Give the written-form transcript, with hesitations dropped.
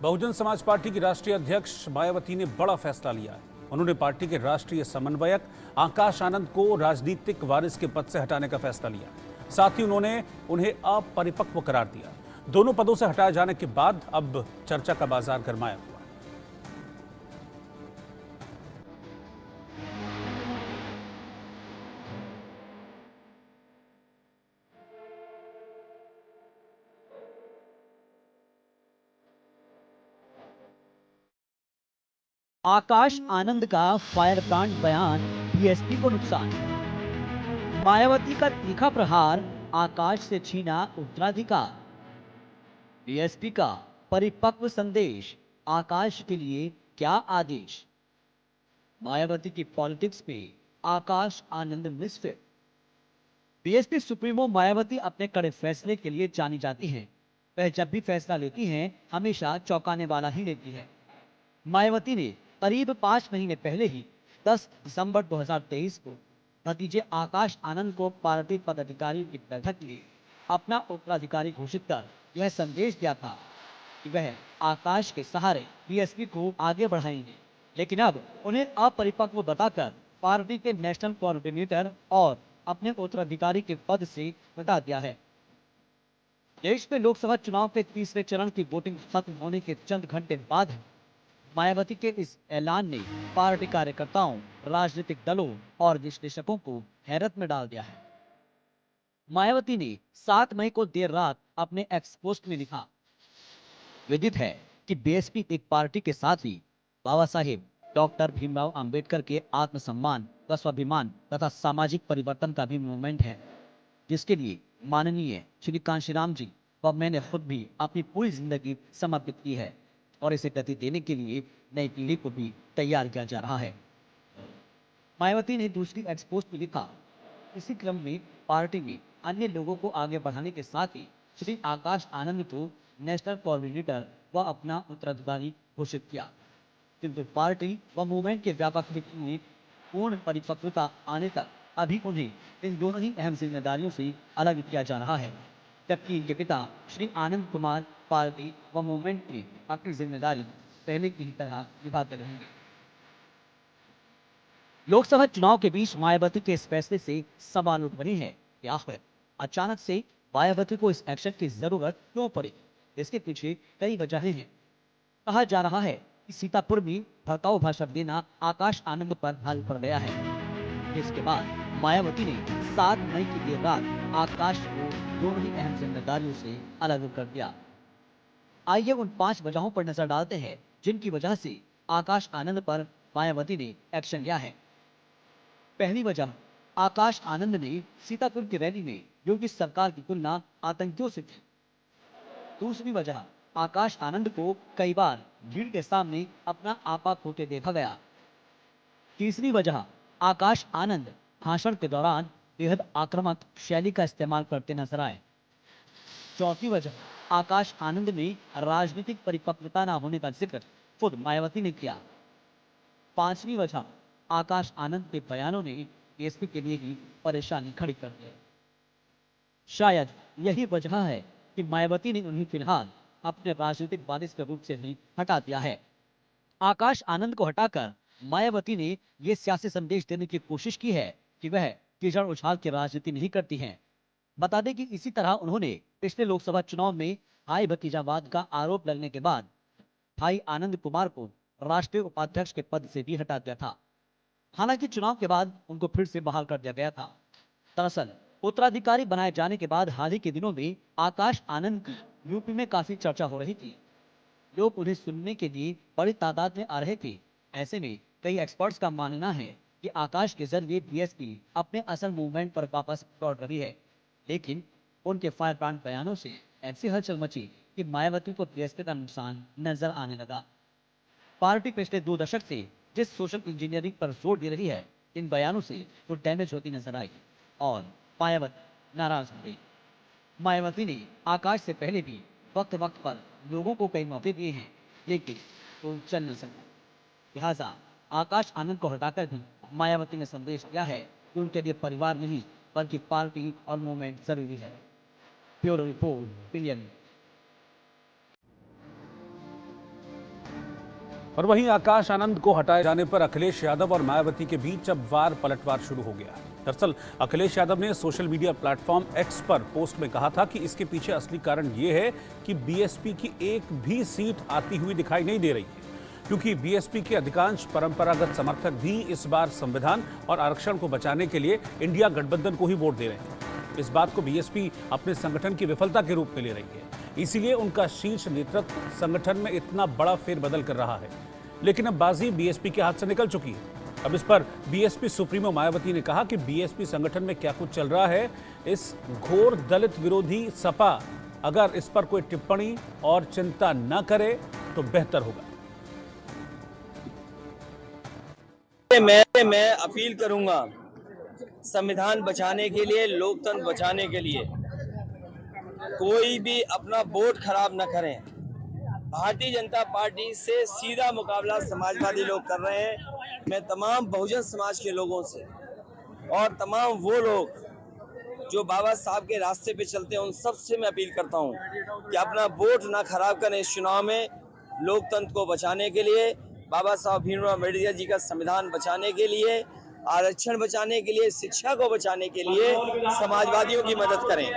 Bahujan Samaj party की राष्ट्रीय अध्यक्ष मायावती ने बड़ा फैसला लिया है। उन्होंने पार्टी के राष्ट्रीय समन्वयक आकाश आनंद को राजनीतिक वारिस के पद से हटाने का फैसला लिया। साथ ही उन्होंने उन्हें अपरिपक्व करार दिया। दोनों पदों से हटाए जाने के बाद अब चर्चा का बाजार गरमाया हुआ। आकाश आनंद का फायर ब्रांड बयान, बीएसपी को नुकसान। मायावती का तीखा प्रहार, आकाश से छीना उत्तराधिकार। बीएसपी का परिपक्व संदेश, आकाश के लिए क्या आदेश। मायावती की पॉलिटिक्स में Akash Anand misfit. BSP supremo Mayawati अपने कड़े फैसले के लिए जानी जाती हैं। वह जब भी फैसला लेती हैं, हमेशा चौंकाने वाला ही लेती है। मायावती ने करीब 5 महीने पहले ही 10 दिसंबर 2023 को भतीजे आकाश आनंद को पार्टी पदाधिकारी की बैठक में अपना उत्तराधिकारी घोषित कर यह संदेश दिया था कि वह आकाश के सहारे बीएसपी को आगे बढ़ाएंगे, लेकिन अब उन्हें अपरिपक्व बताकर पार्टी के नेशनल कोऑर्डिनेटर और अपने उत्तराधिकारी के पद से हटा दिया है। देश में लोकसभा चुनाव के तीसरे चरण की वोटिंग खत्म होने के चंद घंटे बाद मायावती के इस ऐलान ने पार्टी कार्यकर्ताओं, राजनीतिक दलों और विश्लेषकों को हैरत में डाल दिया है। मायावती ने 7 मई को देर रात अपने एक्स पोस्ट में लिखा, विदित है कि बीएसपी एक पार्टी के साथ ही बाबा साहेब डॉक्टर भीमराव अंबेडकर के आत्मसम्मान व स्वाभिमान तथा सामाजिक परिवर्तन का भी मूवमेंट है, जिसके लिए माननीय श्री कांशीराम जी व मैंने खुद भी अपनी पूरी जिंदगी समर्पित की है और इसे गति देने के लिए नई पीढ़ी को भी तैयार किया जा रहा है। मायावती ने दूसरी एक्सपोस्ट में लिखा, इसी क्रम में पार्टी में अन्य लोगों को आगे बढ़ाने के साथ ही श्री आकाश आनंद को नेशनल कोऑर्डिनेटर व अपना उत्तराधिकारी घोषित किया, किंतु पार्टी व मूवमेंट के व्यापक हित में पूर्ण परिपक्वता आने तक अभी उन्हें इन दोनों ही अहम जिम्मेदारियों से अलग किया जा रहा है, जबकि इनके पिता श्री आनंद कुमार पार्टी व मूवमेंट में अपनी जिम्मेदारी पहले की तरह निभाते रहेंगे। लोकसभा चुनाव के बीच मायावती के इस फैसले से सवाल उठ रहे हैं कि आखिर अचानक से मायावती को इस एक्शन की जरूरत क्यों पड़ी। इसके पीछे कई वजहें हैं। कहा जा रहा है कि सीतापुर में भड़काऊ भाषण देना आकाश आनंद पर भारी पड़ गया है, जिसके बाद मायावती ने 7 मई की देर रात आकाश को दोनों ही अहम जिम्मेदारियों से अलग कर दिया। आइए उन 5 वजहों पर नजर डालते हैं जिनकी वजह से आकाश आनंद पर मायावती ने एक्शन लिया है। पहली वजह, आकाश आनंद ने सीतापुर की रैली में योगी सरकार की तुलना आतंकियों से की। दूसरी वजह, आकाश आनंद को कई बार भीड़ के सामने अपना आपा खोते देखा गया। तीसरी वजह, आकाश आनंद भाषण के दौरान बेहद आक्रामक शैली का इस्तेमाल करते नजर आए। चौथी वजह, आकाश आनंद में राजनीतिक परिपक्वता न होने का जिक्र खुद मायावती ने किया। पांचवी वजह, आकाश आनंद के बयानों ने बीएसपी के लिए ही परेशानी खड़ी कर दी। शायद यही वजह है कि मायावती ने उन्हें फिलहाल अपने राजनीतिक वारिस के रूप से ही हटा दिया है। आकाश आनंद को हटाकर मायावती ने यह सियासी संदेश देने की कोशिश की है कि वह कीचड़ उछाल की राजनीति नहीं करती हैं। बता दें कि इसी तरह उन्होंने पिछले लोकसभा चुनाव में भाई भतीजावाद का आरोप लगने के बाद भाई आनंद कुमार को राष्ट्रीय उपाध्यक्ष के पद से भी हटा दिया था। हालांकि चुनाव के बाद उनको फिर से बहाल कर दिया गया था। दरअसल उत्तराधिकारी बनाए जाने के बाद हाल ही के दिनों में आकाश आनंद की यूपी में काफी चर्चा हो रही थी। लोग उन्हें सुनने के लिए बड़ी तादाद में आ रहे थे। ऐसे में कई एक्सपर्ट्स का मानना है कि आकाश के जरिए बीएसपी अपने असल मूवमेंट पर वापस लौट रही है, लेकिन उनके फायर ब्रांड बयानों से ऐसी हलचल मची कि मायावती को बीएसपी का नुकसान नजर आने लगा। पार्टी पिछले 2 दशक से जिस सोशल इंजीनियरिंग पर जोर दे रही है, इन बयानों से वो डैमेज होती नजर आई और मायावती नाराज हो गई। मायावती ने आकाश से पहले भी वक्त वक्त पर लोगों को कई मौके दिए हैं, लेकिन वो चल न सके। लिहाजा आकाश आनंद को हटाकर भी मायावती ने संदेश दिया है कि उनके लिए परिवार नहीं बल्कि पार्टी और मूवमेंट जरूरी है। Bureau report, PM. और वहीं आकाश आनंद को हटाए जाने पर अखिलेश यादव और मायावती के बीच अब वार पलटवार शुरू हो गया है। दरअसल अखिलेश यादव ने सोशल मीडिया प्लेटफॉर्म एक्स पर पोस्ट में कहा था कि इसके पीछे असली कारण ये है कि बीएसपी की एक भी सीट आती हुई दिखाई नहीं दे रही है, क्योंकि बीएसपी के अधिकांश परंपरागत समर्थक भी इस बार संविधान और आरक्षण को बचाने के लिए इंडिया गठबंधन को ही वोट दे रहे हैं। इस बात को बीएसपी अपने संगठन की विफलता के रूप में ले रही है, इसीलिए उनका शीर्ष नेतृत्व संगठन में इतना बड़ा फेरबदल कर रहा है। लेकिन अब बाजी बीएसपी के हाथ से निकल चुकी है। अब इस पर बीएसपी सुप्रीमो मायावती ने कहा कि बीएसपी संगठन में क्या कुछ चल रहा है, इस घोर दलित विरोधी सपा अगर इस पर कोई टिप्पणी और चिंता न करे तो बेहतर होगा। मैं अपील करूंगा संविधान बचाने के लिए, लोकतंत्र बचाने के लिए कोई भी अपना वोट खराब न करें। भारतीय जनता पार्टी से सीधा मुकाबला समाजवादी लोग कर रहे हैं। मैं तमाम बहुजन समाज के लोगों से और तमाम वो लोग जो बाबा साहब के रास्ते पे चलते हैं उन सब से मैं अपील करता हूं कि अपना वोट ना खराब करें इस चुनाव में। लोकतंत्र को बचाने के लिए, बाबा साहब भीमराव अम्बेडकर जी का संविधान बचाने के लिए, आरक्षण बचाने के लिए, शिक्षा को बचाने के लिए समाजवादियों की मदद करें।